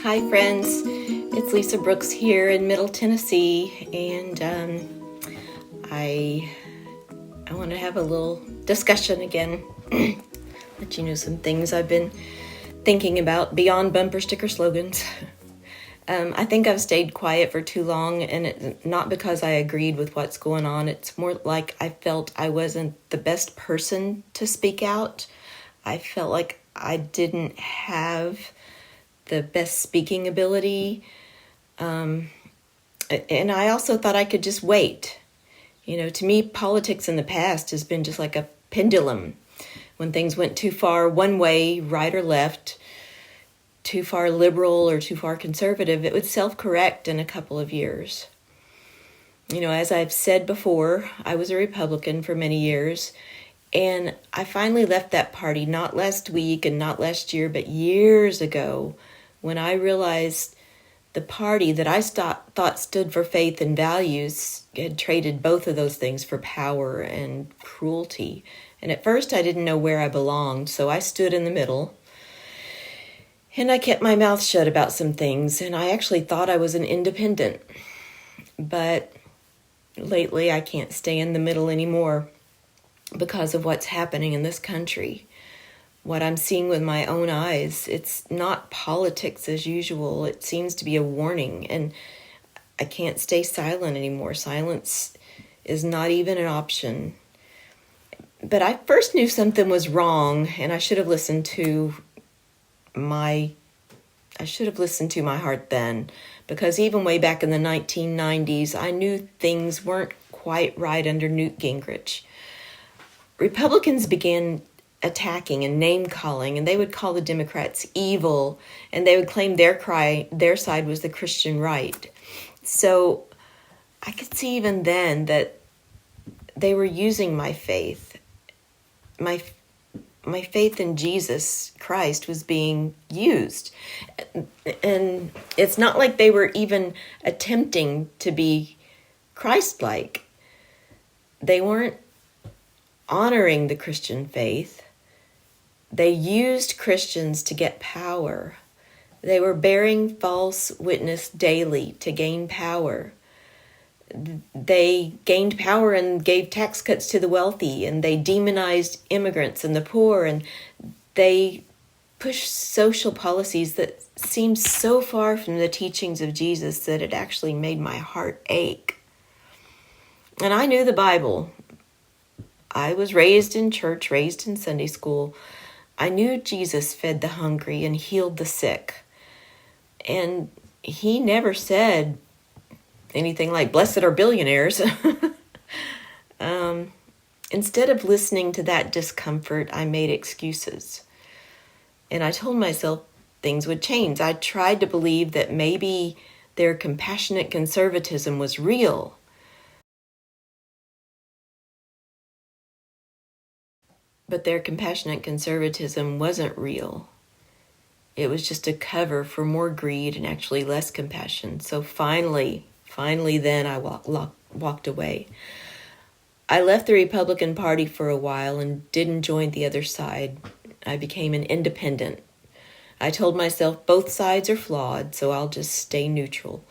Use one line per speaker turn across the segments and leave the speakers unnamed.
Hi friends, it's Lisa Brooks here in Middle Tennessee, and I want to have a little discussion again, let you know some things I've been thinking about beyond bumper sticker slogans. I think I've stayed quiet for too long, and it's not because I agreed with what's going on. It's more like I felt I wasn't the best person to speak out. I felt like I didn't have the best speaking ability. And I also thought I could just wait. You know, to me, politics in the past has been just like a pendulum. When things went too far one way, right or left, too far liberal or too far conservative, it would self-correct in a couple of years. You know, as I've said before, I was a Republican for many years, and I finally left that party, not last week and not last year, but years ago, when I realized the party that I thought stood for faith and values had traded both of those things for power and cruelty. And at first I didn't know where I belonged, so I stood in the middle. And I kept my mouth shut about some things, and I actually thought I was an independent. But lately I can't stay in the middle anymore because of what's happening in this country. What I'm seeing with my own eyes, it's not politics as usual. It seems to be a warning, and I can't stay silent anymore. Silence is not even an option. But I first knew something was wrong, and I should have listened to my heart then, because even way back in the 1990s, I knew things weren't quite right under Newt Gingrich. Republicans began attacking and name-calling, and they would call the Democrats evil, and they would claim their side was the Christian right. So I could see even then that they were using my faith. My faith in Jesus Christ was being used. And it's not like they were even attempting to be Christ-like. They weren't honoring the Christian faith. They used Christians to get power. They were bearing false witness daily to gain power. They gained power and gave tax cuts to the wealthy, and they demonized immigrants and the poor, and they pushed social policies that seemed so far from the teachings of Jesus that it actually made my heart ache. And I knew the Bible. I was raised in church, raised in Sunday school. I knew Jesus fed the hungry and healed the sick. And he never said anything like, blessed are billionaires. Instead of listening to that discomfort, I made excuses. And I told myself things would change. I tried to believe that maybe their compassionate conservatism was real. But their compassionate conservatism wasn't real. It was just a cover for more greed and actually less compassion. So finally then I walked away. I left the Republican Party for a while and didn't join the other side. I became an independent. I told myself both sides are flawed, so I'll just stay neutral.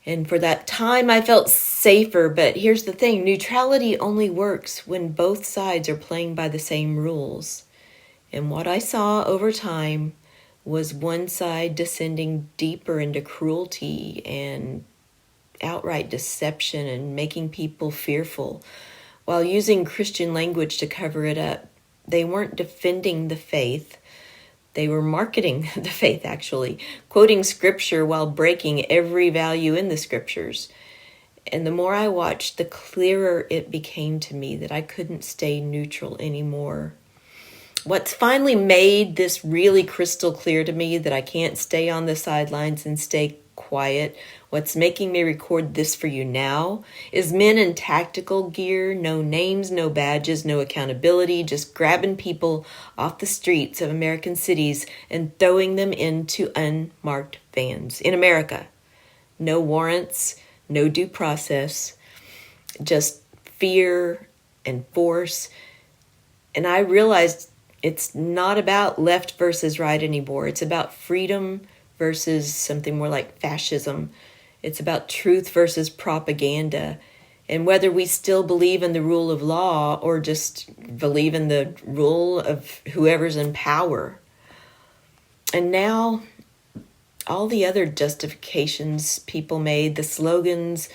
And for that time, I felt safer. But here's the thing. Neutrality only works when both sides are playing by the same rules. And what I saw over time was one side descending deeper into cruelty and outright deception and making people fearful, while using Christian language to cover it up. They weren't defending the faith. They were marketing the faith, actually, quoting scripture while breaking every value in the scriptures. And the more I watched, the clearer it became to me that I couldn't stay neutral anymore. What's finally made this really crystal clear to me that I can't stay on the sidelines and stay quiet, what's making me record this for you now, is men in tactical gear, no names, no badges, no accountability, just grabbing people off the streets of American cities and throwing them into unmarked vans in America. No warrants, no due process, just fear and force. And I realized it's not about left versus right anymore. It's about freedom versus something more like fascism. It's about truth versus propaganda. And whether we still believe in the rule of law or just believe in the rule of whoever's in power. And now, all the other justifications people made, the slogans,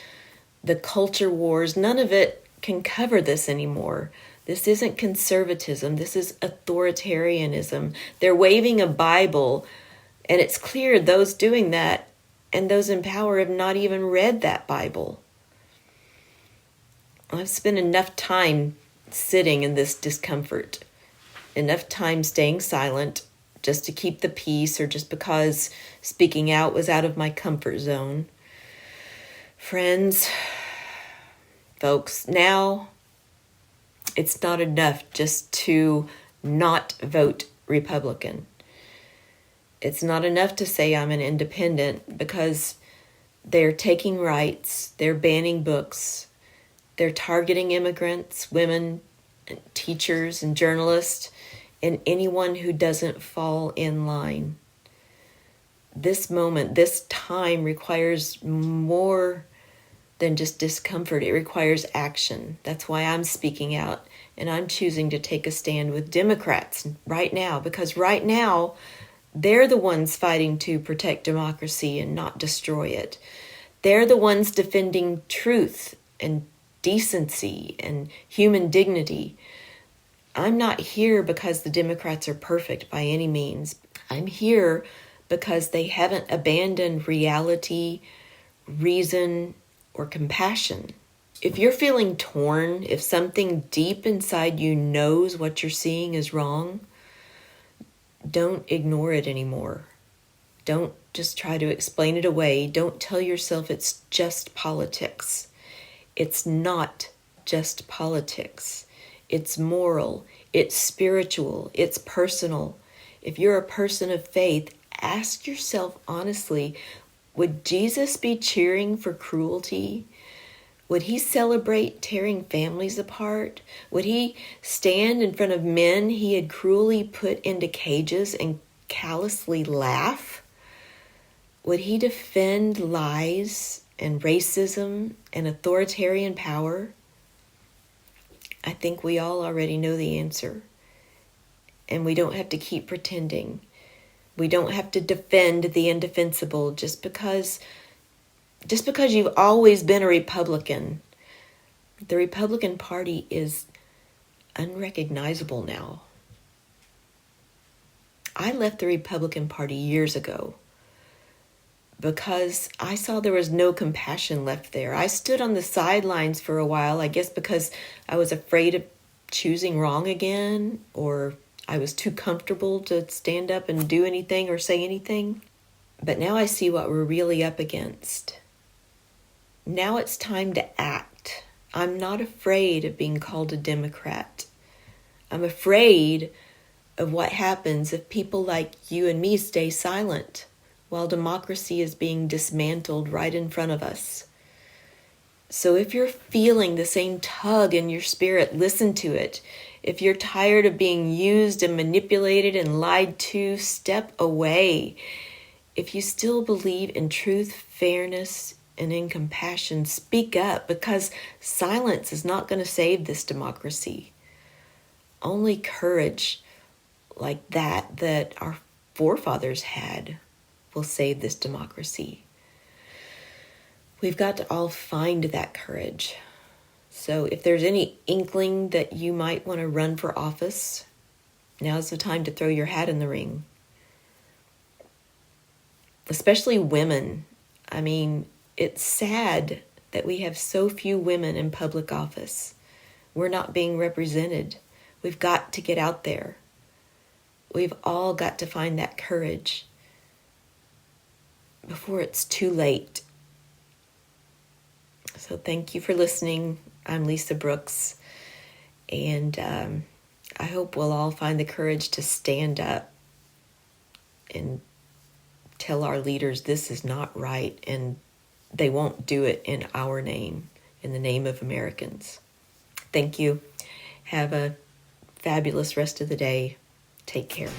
the culture wars, none of it can cover this anymore. This isn't conservatism. This is authoritarianism. They're waving a Bible, and it's clear those doing that and those in power have not even read that Bible. I've spent enough time sitting in this discomfort, enough time staying silent just to keep the peace or just because speaking out was out of my comfort zone. Friends, folks, now it's not enough just to not vote Republican. It's not enough to say I'm an independent because they're taking rights, they're banning books, they're targeting immigrants, women, teachers, and journalists, and anyone who doesn't fall in line. This moment, this time requires more than just discomfort. It requires action. That's why I'm speaking out, and I'm choosing to take a stand with Democrats right now, because right now, they're the ones fighting to protect democracy and not destroy it. They're the ones defending truth and decency and human dignity. I'm not here because the Democrats are perfect by any means. I'm here because they haven't abandoned reality, reason, or compassion. If you're feeling torn, if something deep inside you knows what you're seeing is wrong, don't ignore it anymore. Don't just try to explain it away. Don't tell yourself it's just politics. It's not just politics. It's moral. It's spiritual. It's personal. If you're a person of faith, ask yourself honestly, would Jesus be cheering for cruelty? Would he celebrate tearing families apart? Would he stand in front of men he had cruelly put into cages and callously laugh? Would he defend lies and racism and authoritarian power? I think we all already know the answer. And we don't have to keep pretending. We don't have to defend the indefensible just because you've always been a Republican. The Republican Party is unrecognizable now. I left the Republican Party years ago because I saw there was no compassion left there. I stood on the sidelines for a while, I guess because I was afraid of choosing wrong again, or I was too comfortable to stand up and do anything or say anything. But now I see what we're really up against. Now it's time to act. I'm not afraid of being called a Democrat. I'm afraid of what happens if people like you and me stay silent while democracy is being dismantled right in front of us. So if you're feeling the same tug in your spirit, listen to it. If you're tired of being used and manipulated and lied to, step away. If you still believe in truth, fairness, and in compassion, speak up, because silence is not going to save this democracy. Only courage like that our forefathers had will save this democracy. We've got to all find that courage. So if there's any inkling that you might want to run for office, now's the time to throw your hat in the ring. Especially women. I mean, it's sad that we have so few women in public office. We're not being represented. We've got to get out there. We've all got to find that courage before it's too late. So thank you for listening. I'm Lisa Brooks, and I hope we'll all find the courage to stand up and tell our leaders this is not right, and they won't do it in our name, in the name of Americans. Thank you. Have a fabulous rest of the day. Take care.